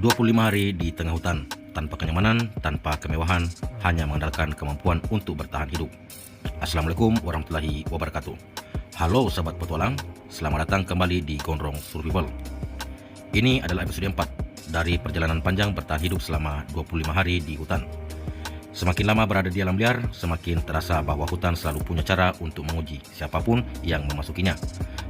25 hari di tengah hutan, tanpa kenyamanan, tanpa kemewahan, hanya mengandalkan kemampuan untuk bertahan hidup. Assalamualaikum warahmatullahi wabarakatuh. Halo sahabat petualang, selamat datang kembali di Gondrong Survival. Ini adalah episode 4 dari perjalanan panjang bertahan hidup selama 25 hari di hutan. Semakin lama berada di alam liar, semakin terasa bahwa hutan selalu punya cara untuk menguji siapapun yang memasukinya.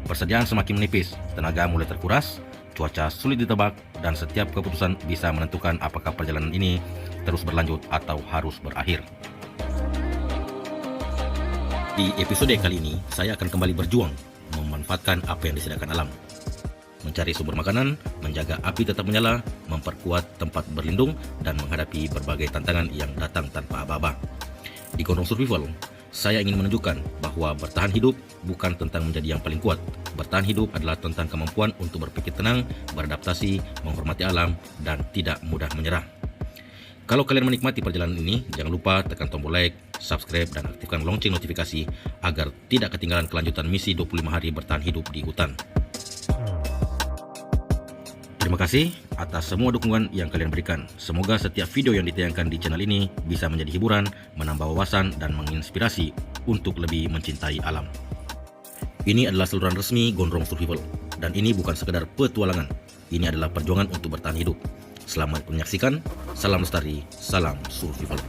Persediaan semakin menipis, tenaga mulai terkuras, cuaca sulit ditebak, dan setiap keputusan bisa menentukan apakah perjalanan ini terus berlanjut atau harus berakhir. Di episode kali ini, saya akan kembali berjuang memanfaatkan apa yang disediakan alam. Mencari sumber makanan, menjaga api tetap menyala, memperkuat tempat berlindung, dan menghadapi berbagai tantangan yang datang tanpa aba-aba. Di Gondrong Survival, saya ingin menunjukkan bahwa bertahan hidup bukan tentang menjadi yang paling kuat. Bertahan hidup adalah tentang kemampuan untuk berpikir tenang, beradaptasi, menghormati alam, dan tidak mudah menyerah. Kalau kalian menikmati perjalanan ini, jangan lupa tekan tombol like, subscribe, dan aktifkan lonceng notifikasi agar tidak ketinggalan kelanjutan misi 25 hari bertahan hidup di hutan. Terima kasih atas semua dukungan yang kalian berikan. Semoga setiap video yang ditayangkan di channel ini bisa menjadi hiburan, menambah wawasan, dan menginspirasi untuk lebih mencintai alam. Ini adalah saluran resmi Gondrong Survival, dan ini bukan sekedar petualangan. Ini adalah perjuangan untuk bertahan hidup. Selamat menyaksikan, salam lestari, salam survival.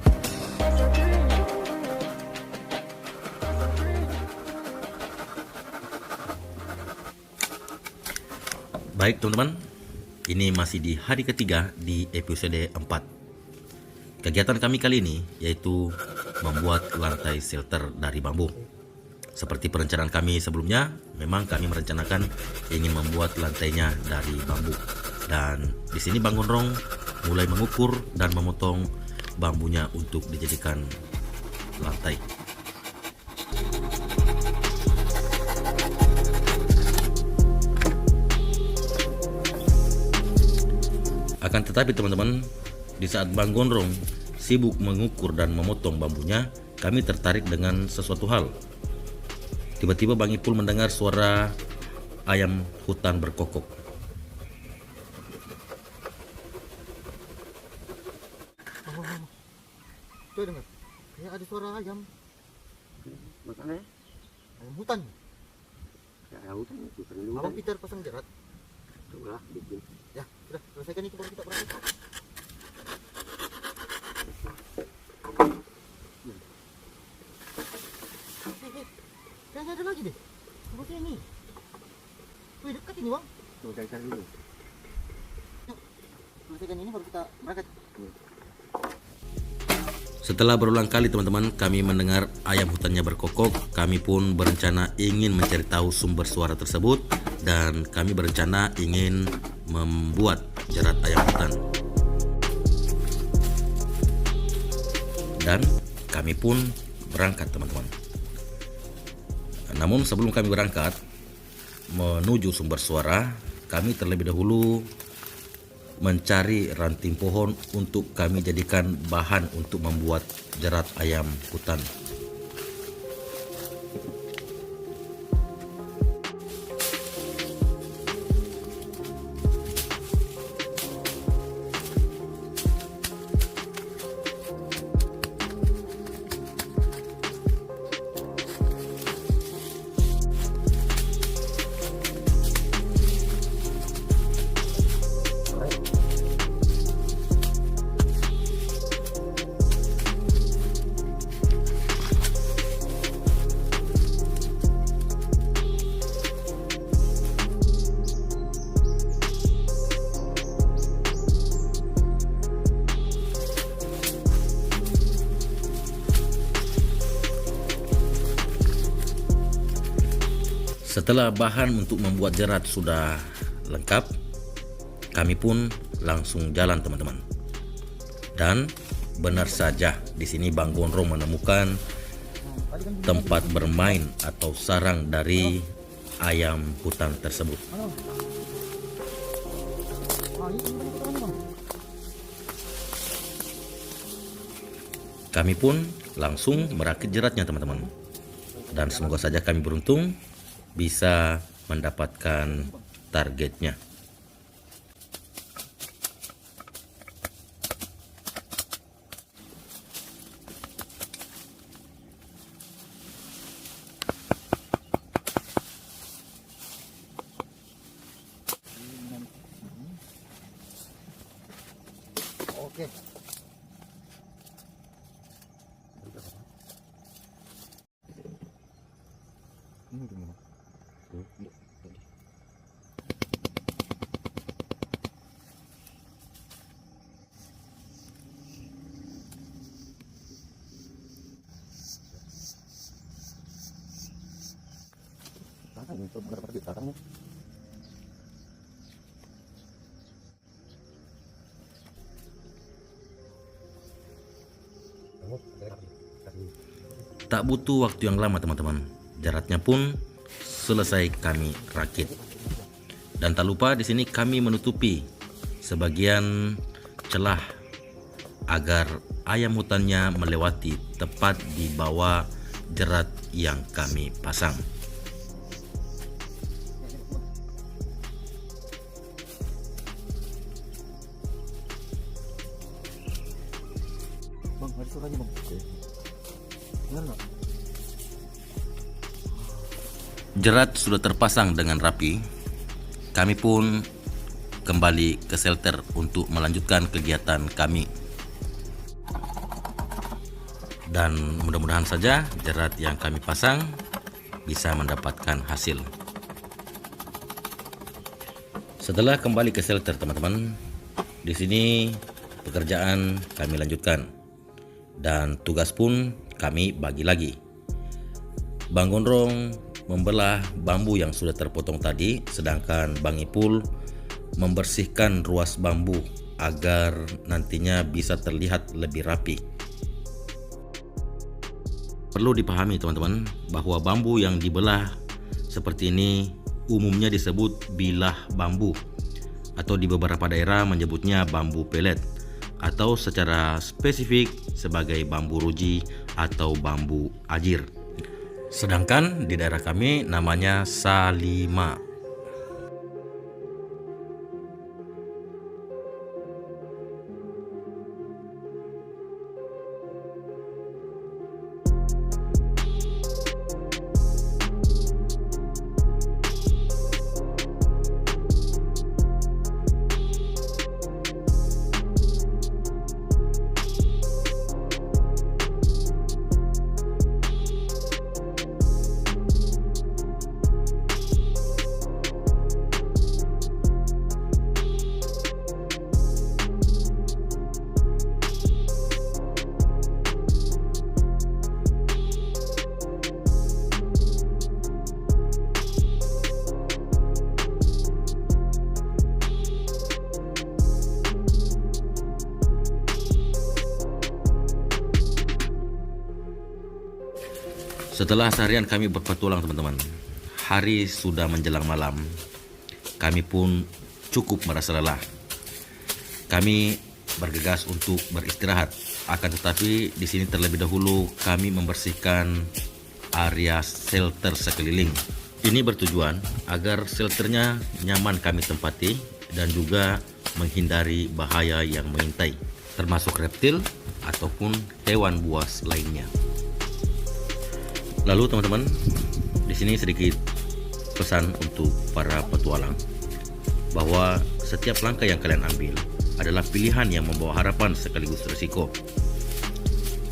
Baik teman-teman, ini masih di hari ketiga di episode 4. Kegiatan kami kali ini yaitu membuat lantai shelter dari bambu. Seperti perencanaan kami sebelumnya, memang kami merencanakan ingin membuat lantainya dari bambu. Dan di sini Bang Gondrong mulai mengukur dan memotong bambunya untuk dijadikan lantai. Akan tetapi teman-teman, di saat Bang Gondrong sibuk mengukur dan memotong bambunya, kami tertarik dengan sesuatu hal. Tiba-tiba Bang Ipul mendengar suara ayam hutan berkokok. Coba dengar, kayak ada suara ayam. Makanya Ayam hutan. ya ayam hutan itu kan hutan. Abang Peter pasang jerat. Coba bikin. Ya, sudah selesaikan itu baru kita berangkat. Kayaknya ada lagi deh. Seperti ini. Wih, dekat ini bang. Coba cari dulu. Yuk, selesaikan ini baru kita berangkat. Setelah berulang kali teman-teman kami mendengar ayam hutannya berkokok, kami pun berencana ingin mencari tahu sumber suara tersebut, dan kami berencana ingin membuat jerat ayam hutan. Dan kami pun berangkat teman-teman. Namun sebelum kami berangkat menuju sumber suara, kami terlebih dahulu mencari ranting pohon untuk kami jadikan bahan untuk membuat jerat ayam hutan. Setelah bahan untuk membuat jerat sudah lengkap, kami pun langsung jalan teman-teman. Dan benar saja di sini Bang Gondrong menemukan tempat bermain atau sarang dari ayam hutan tersebut. Halo. Ini kita bang. Kami pun langsung merakit jeratnya teman-teman. Dan semoga saja kami beruntung bisa mendapatkan targetnya. Oke. Ini gimana? Ini untuk berapa di belakangnya? Tak butuh waktu yang lama teman-teman, jeratnya pun selesai kami rakit. Dan tak lupa di sini kami menutupi sebagian celah agar ayam hutannya melewati tepat di bawah jerat yang kami pasang. Bang, ada suaranya bang. Dengar nggak? Jerat sudah terpasang dengan rapi. Kami pun kembali ke shelter untuk melanjutkan kegiatan kami. Dan mudah-mudahan saja jerat yang kami pasang bisa mendapatkan hasil. Setelah kembali ke shelter teman-teman, di sini pekerjaan kami lanjutkan dan tugas pun kami bagi lagi. Bang Gondrong membelah bambu yang sudah terpotong tadi, sedangkan Bang Ipul membersihkan ruas bambu agar nantinya bisa terlihat lebih rapi. Perlu dipahami teman-teman bahwa bambu yang dibelah seperti ini umumnya disebut bilah bambu, atau di beberapa daerah menyebutnya bambu pelet, atau secara spesifik sebagai bambu ruji atau bambu ajir. Sedangkan di daerah kami namanya salima. Setelah seharian kami berpetualang teman-teman, hari sudah menjelang malam. Kami pun cukup merasa lelah. Kami bergegas untuk beristirahat. Akan tetapi di sini terlebih dahulu kami membersihkan area shelter sekeliling. Ini bertujuan agar shelternya nyaman kami tempati dan juga menghindari bahaya yang mengintai, termasuk reptil ataupun hewan buas lainnya. Lalu teman-teman, di sini sedikit pesan untuk para petualang bahwa setiap langkah yang kalian ambil adalah pilihan yang membawa harapan sekaligus risiko.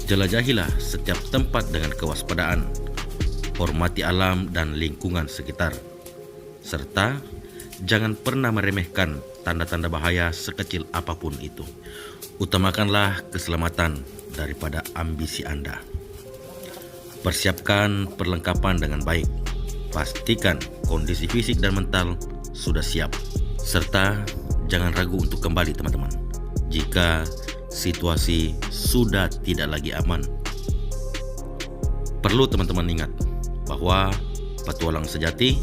Jelajahilah setiap tempat dengan kewaspadaan, hormati alam dan lingkungan sekitar, serta jangan pernah meremehkan tanda-tanda bahaya sekecil apapun itu. Utamakanlah keselamatan daripada ambisi Anda. Persiapkan perlengkapan dengan baik. Pastikan kondisi fisik dan mental sudah siap. Serta jangan ragu untuk kembali teman-teman jika situasi sudah tidak lagi aman. Perlu teman-teman ingat bahwa petualang sejati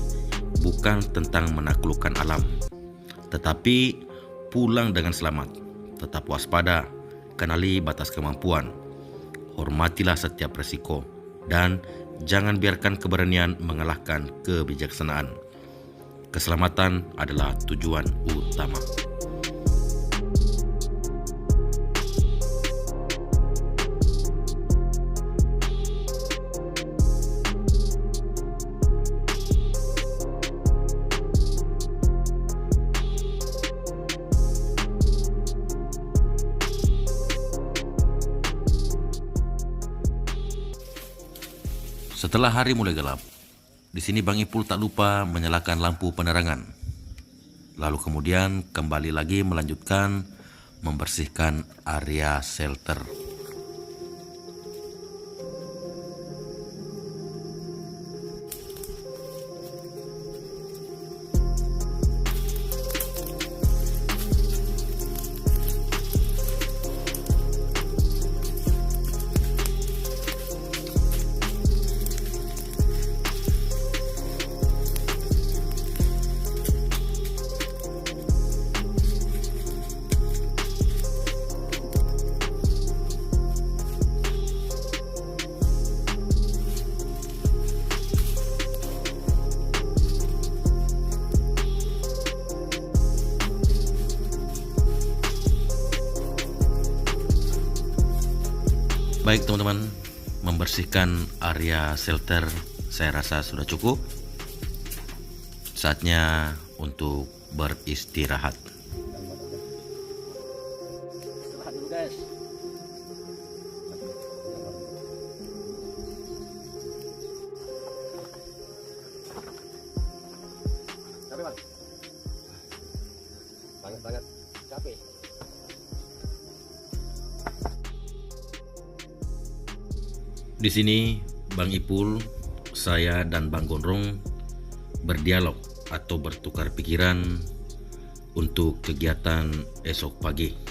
bukan tentang menaklukkan alam, tetapi pulang dengan selamat. Tetap waspada, kenali batas kemampuan, hormatilah setiap resiko, dan jangan biarkan keberanian mengalahkan kebijaksanaan. Keselamatan adalah tujuan utama. Setelah hari mulai gelap, di sini Bang Ipul tak lupa menyalakan lampu penerangan. Lalu kemudian kembali lagi melanjutkan membersihkan area shelter. Baik teman-teman, membersihkan area shelter saya rasa sudah cukup. Saatnya untuk beristirahat. Istirahat dulu guys. Capek bang? Banget capek. Di sini Bang Ipul, saya dan Bang Gondrong berdialog atau bertukar pikiran untuk kegiatan esok pagi.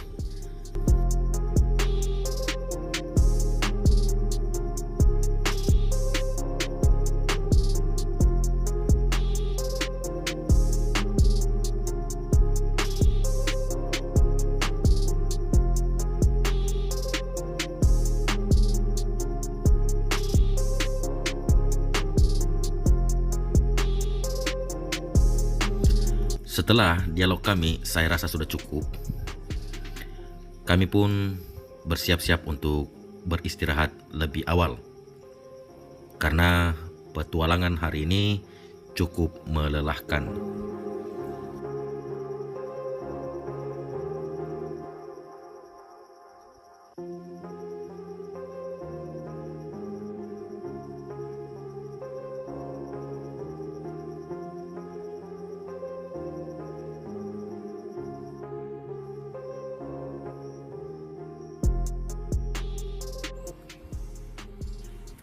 Setelah dialog kami, saya rasa sudah cukup. Kami pun bersiap-siap untuk beristirahat lebih awal. Karena petualangan hari ini cukup melelahkan.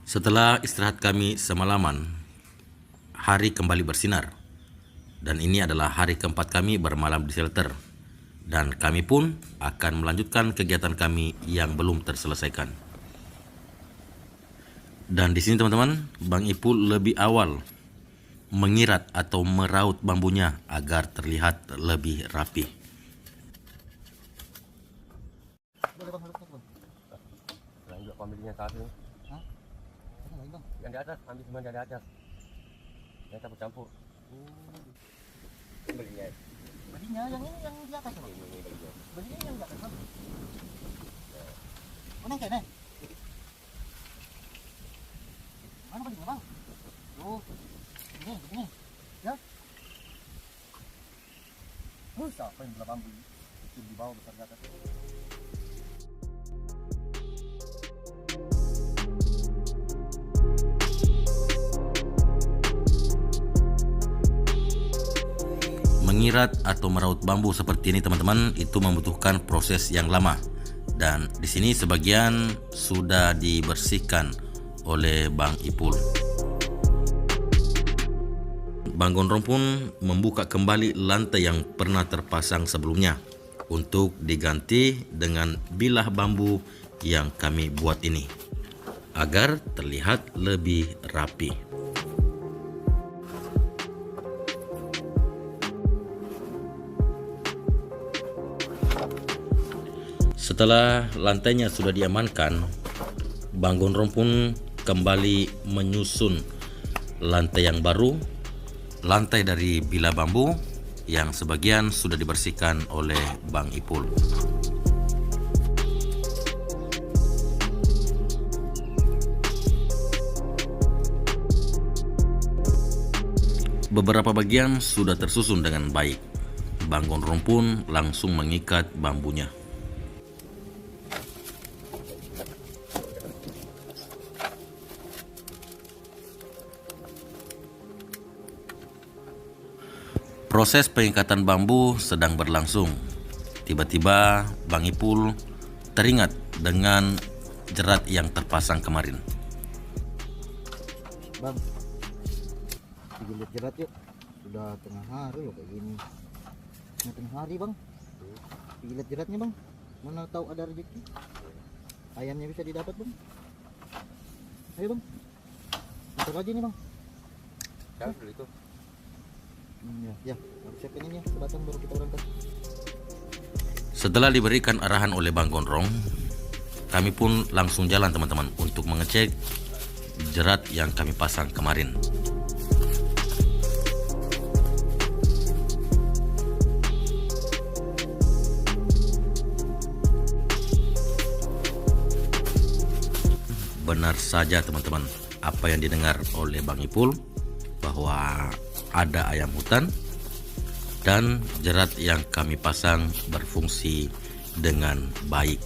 Setelah istirahat kami semalaman, hari kembali bersinar. Dan ini adalah hari keempat kami bermalam di shelter. Dan kami pun akan melanjutkan kegiatan kami yang belum terselesaikan. Dan di sini teman-teman, Bang Ipul lebih awal mengirat atau meraut bambunya agar terlihat lebih rapi. Nah, juga pambilnya satu. Yang di atas, ambil semua yang di atas. Yang campur-campur. Belinya. Belinya yang ini yang di atas. Belinya yang di atas. Mana yang kayak mana belinya bang? Oh, ini. Ya. Siapa yang belah bambu? Kecil di bawah, besar di atas. Mengirat atau meraut bambu seperti ini teman-teman itu membutuhkan proses yang lama, dan di sini sebagian sudah dibersihkan oleh Bang Ipul. Bang Gondrong pun membuka kembali lantai yang pernah terpasang sebelumnya untuk diganti dengan bilah bambu yang kami buat ini agar terlihat lebih rapi. Setelah lantainya sudah diamankan, Bang Gondrong pun kembali menyusun lantai yang baru, lantai dari bilah bambu yang sebagian sudah dibersihkan oleh Bang Ipul. Beberapa bagian sudah tersusun dengan baik. Bang Gondrong pun langsung mengikat bambunya. Proses pengikatan bambu sedang berlangsung. Tiba-tiba Bang Ipul teringat dengan jerat yang terpasang kemarin. Bang, pergi lihat jerat yuk. Sudah tengah hari loh kayak gini. Tengah hari bang. Pergi lihat jeratnya bang. Mana tahu ada rezeki. Ayamnya bisa didapat bang. Ayo bang. Bentar lagi nih bang. Jangan dulu itu. Ya, aku siapkan ini ya. Sebatang baru kita berangkat. Setelah diberikan arahan oleh Bang Gondrong, kami pun langsung jalan teman-teman untuk mengecek jerat yang kami pasang kemarin. Benar saja teman-teman, apa yang didengar oleh Bang Ipul, bahwa ada ayam hutan dan jerat yang kami pasang berfungsi dengan baik.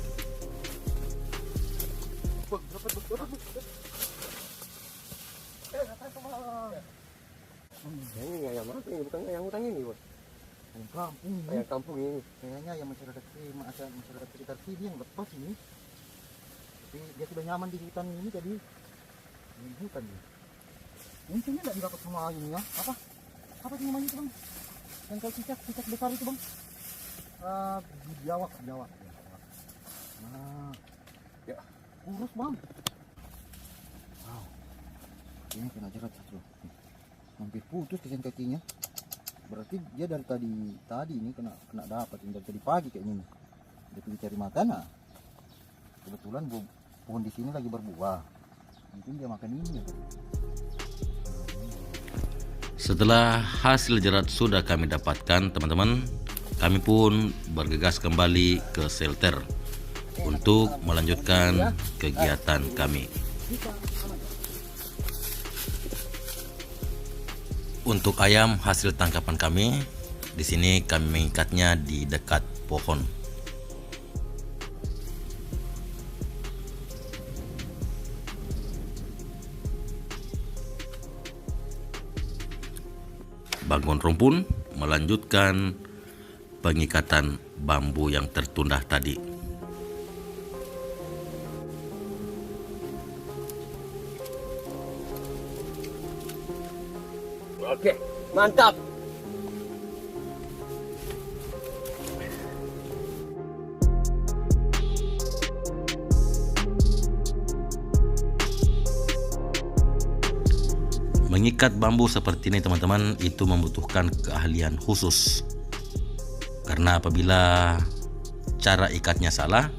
Ini ayam apa ini? Bukan ayam hutan ini, Bos. Ayam kampung ini. Ayam kampung ini. Kayaknya yang masyarakat sekitar sini yang lepas ini. Tapi dia sudah nyaman di hutan ini jadi di hutan ini. Intinya tidak didapat semua ini ya. Apa sih namanya itu bang? Yang kayak cicak besar itu bang? Biawak. Nah, Ya. kurus bang. Wow, ini kena jerat satu. Hampir putus kesan kakinya. Berarti dia dari tadi ini kena dapat dari tadi pagi kayaknya nih. Dia pergi cari makan. Nah, kebetulan pohon di sini lagi berbuah. Mungkin dia makan ini ya. Setelah hasil jerat sudah kami dapatkan teman-teman, kami pun bergegas kembali ke shelter untuk melanjutkan kegiatan kami. Untuk ayam hasil tangkapan kami, di sini kami mengikatnya di dekat pohon. Bang Gondrong pun melanjutkan pengikatan bambu yang tertunda tadi. Oke, mantap. Mengikat bambu seperti ini teman-teman itu membutuhkan keahlian khusus. Karena apabila cara ikatnya salah,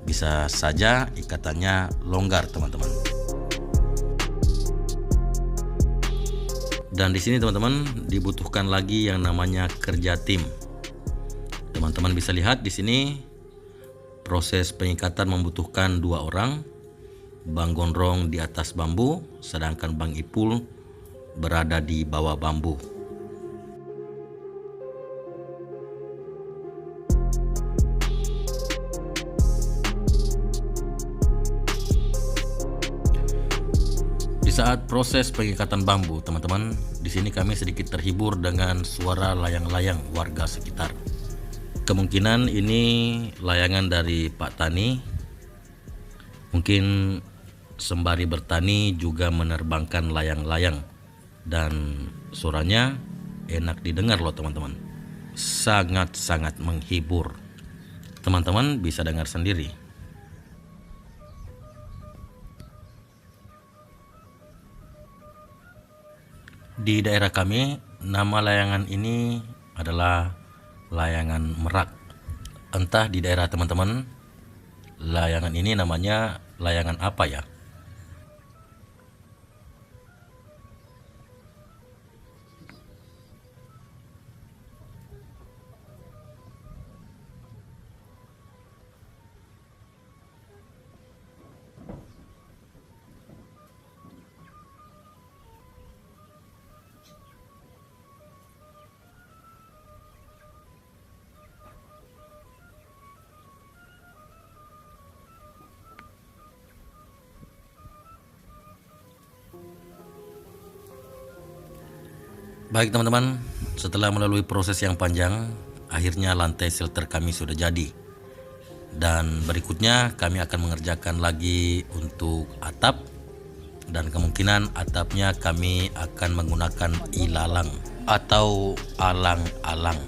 bisa saja ikatannya longgar teman-teman. Dan di sini teman-teman dibutuhkan lagi yang namanya kerja tim. Teman-teman bisa lihat di sini proses pengikatan membutuhkan 2 orang. Bang Gondrong di atas bambu, sedangkan Bang Ipul berada di bawah bambu. Di saat proses pengikatan bambu, teman-teman, di sini kami sedikit terhibur dengan suara layang-layang warga sekitar. Kemungkinan ini layangan dari Pak Tani. Mungkin sembari bertani juga menerbangkan layang-layang, dan suaranya enak didengar loh teman-teman. Sangat-sangat menghibur. Teman-teman bisa dengar sendiri. Di daerah kami, nama layangan ini adalah layangan merak. Entah di daerah teman-teman, layangan ini namanya layangan apa ya? Baik teman-teman, setelah melalui proses yang panjang, akhirnya lantai shelter kami sudah jadi. Dan berikutnya kami akan mengerjakan lagi untuk atap, dan kemungkinan atapnya kami akan menggunakan ilalang atau alang-alang.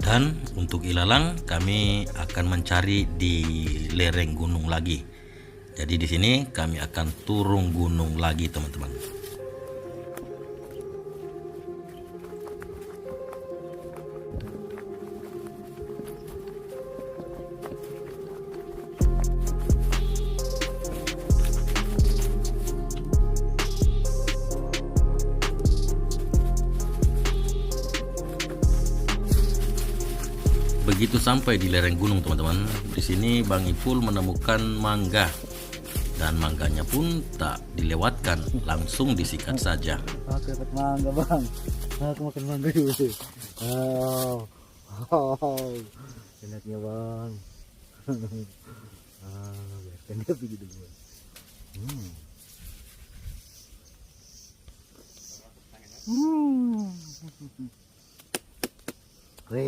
Dan untuk ilalang kami akan mencari di lereng gunung lagi. Jadi di sini kami akan turun gunung lagi teman-teman. Begitu sampai di lereng gunung teman-teman, di sini Bang Ipul menemukan mangga, dan mangganya pun tak dilewatkan, langsung disikat saja. Aku dapat mangga bang. Aku makan mangga dulu. Enaknya bang. Biarkan dia pergi dulu.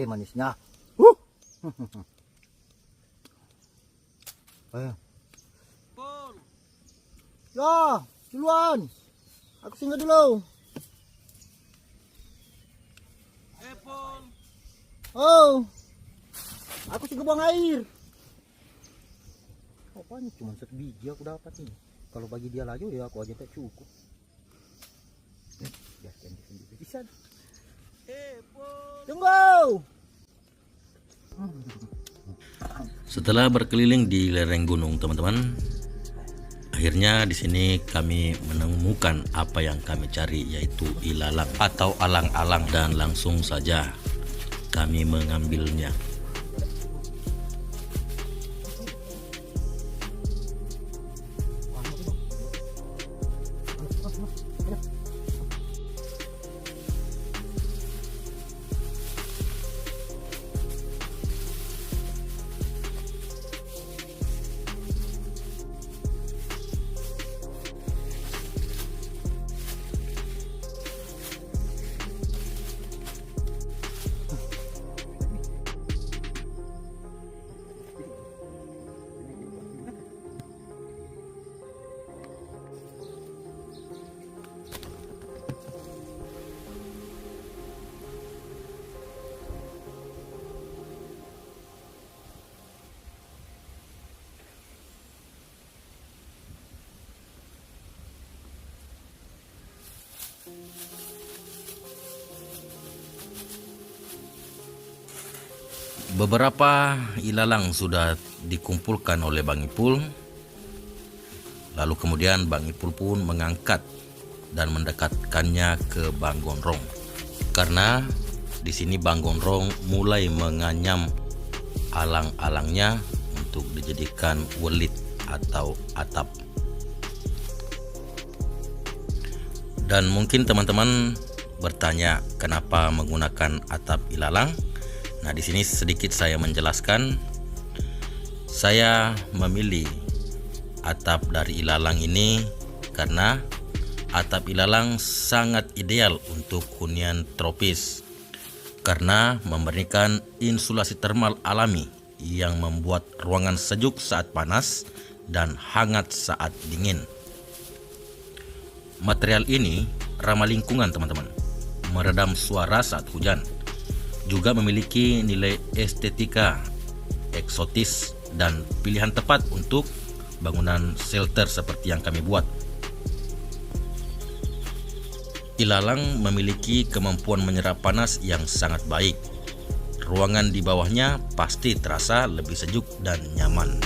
Manisnya. Ayo. Ya, duluan. Aku singgah dulu. Oh. Aku singgah buang air. Apanya cuma satu biji aku dapat nih. Kalau bagi dia lagi ya aku aja tak cukup. Biarkan dia sendiri bisa. Tunggu. Setelah berkeliling di lereng gunung teman-teman, akhirnya di sini kami menemukan apa yang kami cari, yaitu ilalang atau alang-alang, dan langsung saja kami mengambilnya. Beberapa ilalang sudah dikumpulkan oleh Bang Ipul. Lalu kemudian Bang Ipul pun mengangkat dan mendekatkannya ke Bang Gondrong. Karena di sini Bang Gondrong mulai menganyam alang-alangnya untuk dijadikan welit atau atap. Dan mungkin teman-teman bertanya kenapa menggunakan atap ilalang. Nah, di sini sedikit saya menjelaskan. Saya memilih atap dari ilalang ini karena atap ilalang sangat ideal untuk hunian tropis karena memberikan insulasi termal alami yang membuat ruangan sejuk saat panas dan hangat saat dingin. Material ini ramah lingkungan teman-teman, meredam suara saat hujan, juga memiliki nilai estetika eksotis dan pilihan tepat untuk bangunan shelter seperti yang kami buat. Ilalang memiliki kemampuan menyerap panas yang sangat baik. Ruangan di bawahnya pasti terasa lebih sejuk dan nyaman.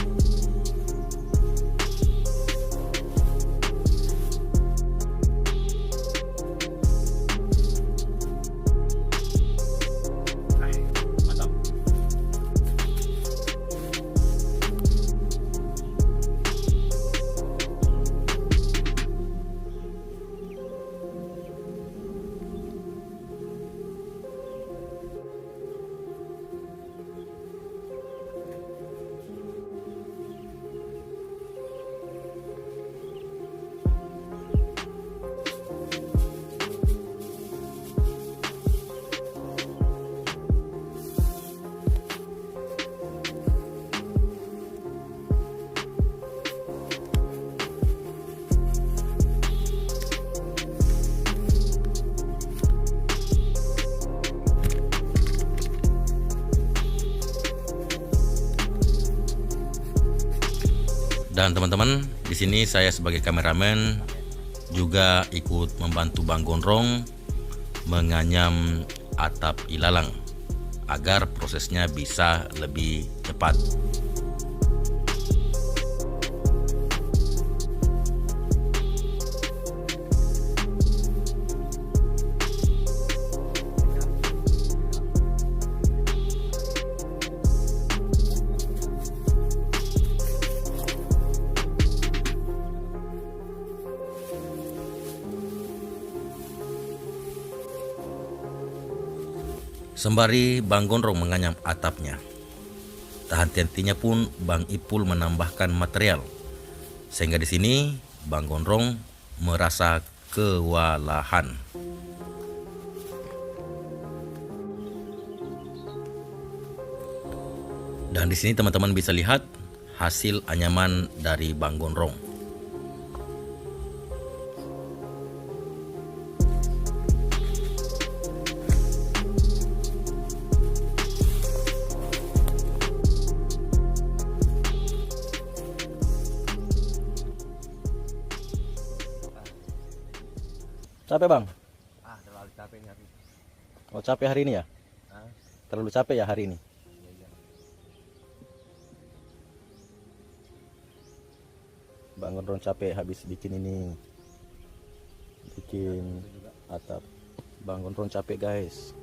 Dan teman-teman, di sini saya sebagai kameramen juga ikut membantu Bang Gondrong menganyam atap ilalang agar prosesnya bisa lebih cepat. Sembari Bang Gondrong menganyam atapnya, tak henti-hentinya pun Bang Ipul menambahkan material, sehingga di sini Bang Gondrong merasa kewalahan. Dan di sini teman-teman bisa lihat hasil anyaman dari Bang Gondrong. Capek Bang? Terlalu capek nih habis. Oh capek hari ini ya? Terlalu capek ya hari ini? Iya. Bang Gondrong capek habis bikin ini, bikin atap. Bang Gondrong capek guys.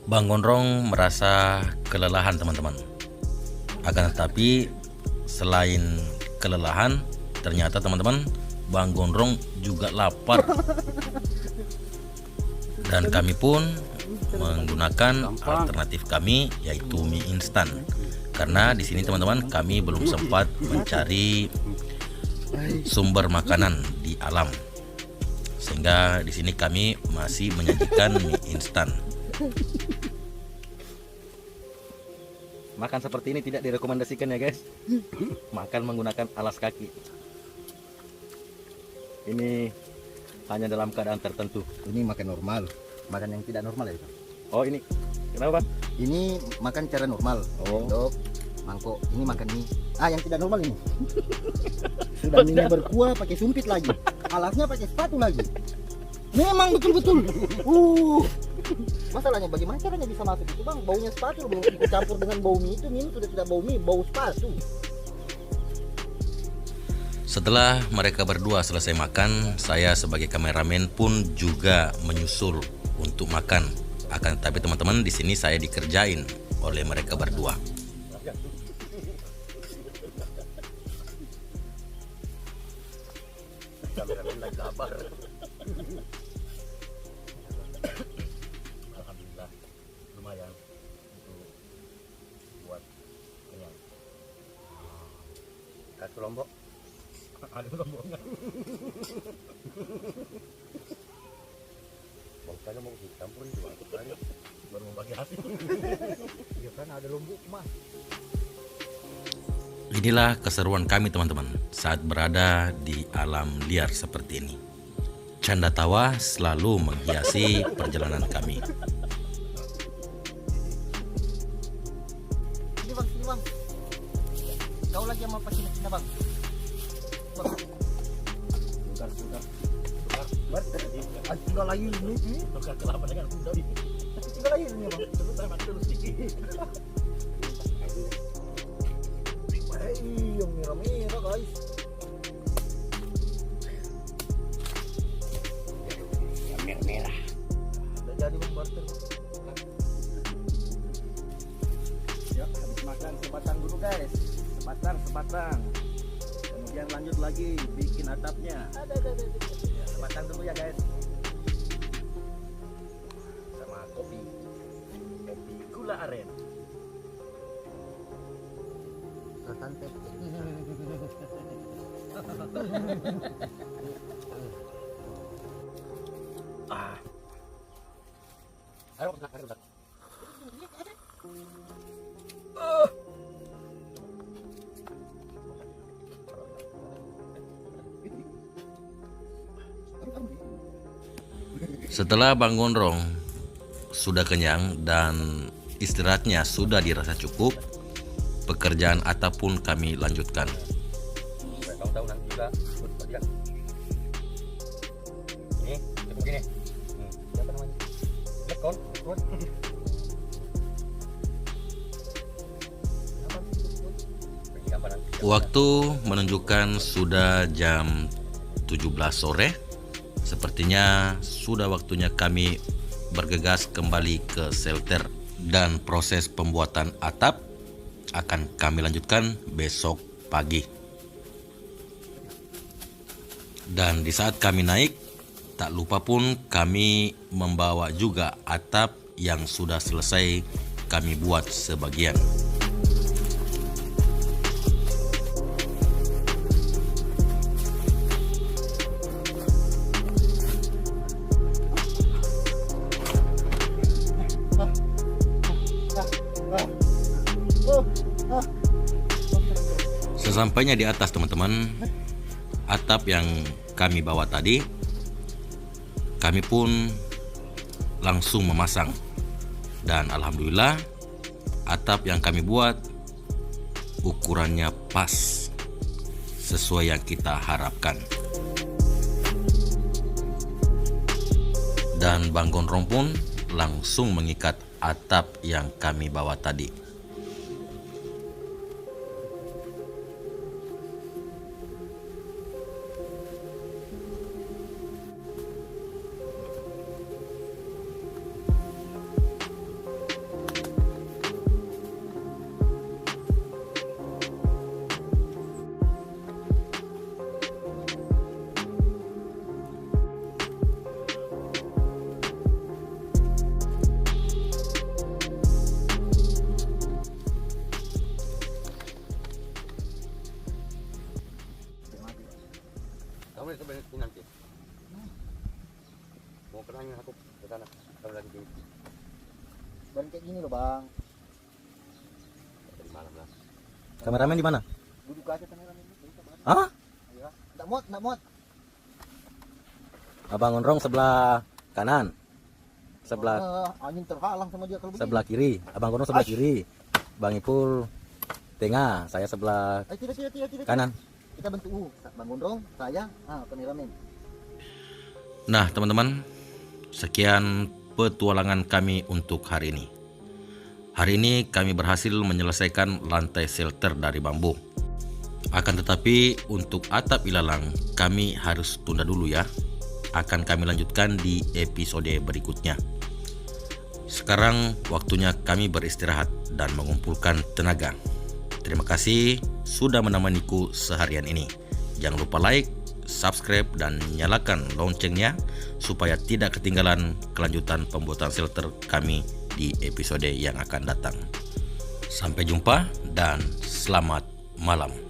Bang Gondrong merasa kelelahan teman-teman. Akan tetapi selain kelelahan, ternyata teman-teman Bang Gondrong juga lapar. Dan kami pun menggunakan alternatif kami, yaitu mie instan. Karena di sini teman-teman kami belum sempat mencari sumber makanan di alam, sehingga di sini kami masih menyajikan mie instan. Makan seperti ini tidak direkomendasikan ya guys. Makan menggunakan alas kaki. Ini hanya dalam keadaan tertentu. Ini makan normal, makan yang tidak normal ya itu. Oh ini kenapa Bang? Ini makan cara normal. Untuk mangkok ini makan mie. Yang tidak normal ini. Sudah mie berkuah pakai sumpit lagi. Alasnya pakai sepatu lagi. Memang betul-betul. Masalahnya bagaimana caranya bisa masuk itu Bang? Baunya sepatu belum ikut campur dengan bau mie itu. Mie sudah tidak bau mie, bau sepatu. Setelah mereka berdua selesai makan, saya sebagai kameramen pun juga menyusul untuk makan. Akan tetapi teman-teman, di sini saya dikerjain oleh mereka berdua. Kameramen lagi lapar. Alhamdulillah lumayan untuk buat kenyang. Kartu Lombok. Ada lomboknya. Bangkanya mau dicampur itu bangkanya baru mau bagi hasil. Ya kan ada lombok mah. Inilah keseruan kami teman-teman saat berada di alam liar seperti ini. Canda tawa selalu menghiasi perjalanan kami. Sini bang. Kau lagi sama pasien bang. Tinggal lagi ini. Tukar kelapa dengan kuda ini. Tinggal lagi ini bang. Terus saya makan terus sedikit. Yang merah-merah guys. Yang merah. Udah jadi bang barter. Ya, habis makan sebatang dulu guys. Sebatang. Kemudian lanjut lagi bikin atapnya. Ada. Ya, sebatang dulu ya guys. Sama kopi gula aren. Santai. Ayo kita. Setelah Bang Gondrong sudah kenyang dan istirahatnya sudah dirasa cukup, pekerjaan atap pun kami lanjutkan. Supaya kamu tahu nanti juga perhatikan. Ini seperti begini. Apa namanya? Lekon, lekon. Waktu menunjukkan sudah jam 17 sore. Sepertinya sudah waktunya kami bergegas kembali ke shelter, dan proses pembuatan atap akan kami lanjutkan besok pagi. Dan di saat kami naik, tak lupa pun kami membawa juga atap yang sudah selesai kami buat sebagian. Sesampainya di atas teman-teman, atap yang kami bawa tadi, kami pun langsung memasang. Dan alhamdulillah atap yang kami buat ukurannya pas sesuai yang kita harapkan. Dan Bang Gondrong pun langsung mengikat atap yang kami bawa tadi. Kamu itu benar nanti. Mau kenanya aku ke sana. Kamu lagi di Ban kayak gini loh bang. dari malam lah. Kameramen di mana? Duduk aja kameramen. Ah? Ya. Nggak muat. Abang Gondrong sebelah kanan. Sebelah Angin terhalang sama dia kalau begini. sebelah kiri. Abang Gondrong sebelah kiri. Bang Ipul tengah, saya sebelah Tidak. kanan. Kita bentuk Bang Gondrong, saya, kameramen. Nah teman-teman, sekian petualangan kami untuk hari ini. Hari ini kami berhasil menyelesaikan lantai shelter dari bambu. Akan tetapi untuk atap ilalang kami harus tunda dulu ya. Akan kami lanjutkan di episode berikutnya. Sekarang waktunya kami beristirahat dan mengumpulkan tenaga. Terima kasih sudah menemaniku seharian ini. Jangan lupa like, subscribe, dan nyalakan loncengnya supaya tidak ketinggalan kelanjutan pembuatan shelter kami di episode yang akan datang. Sampai jumpa dan selamat malam.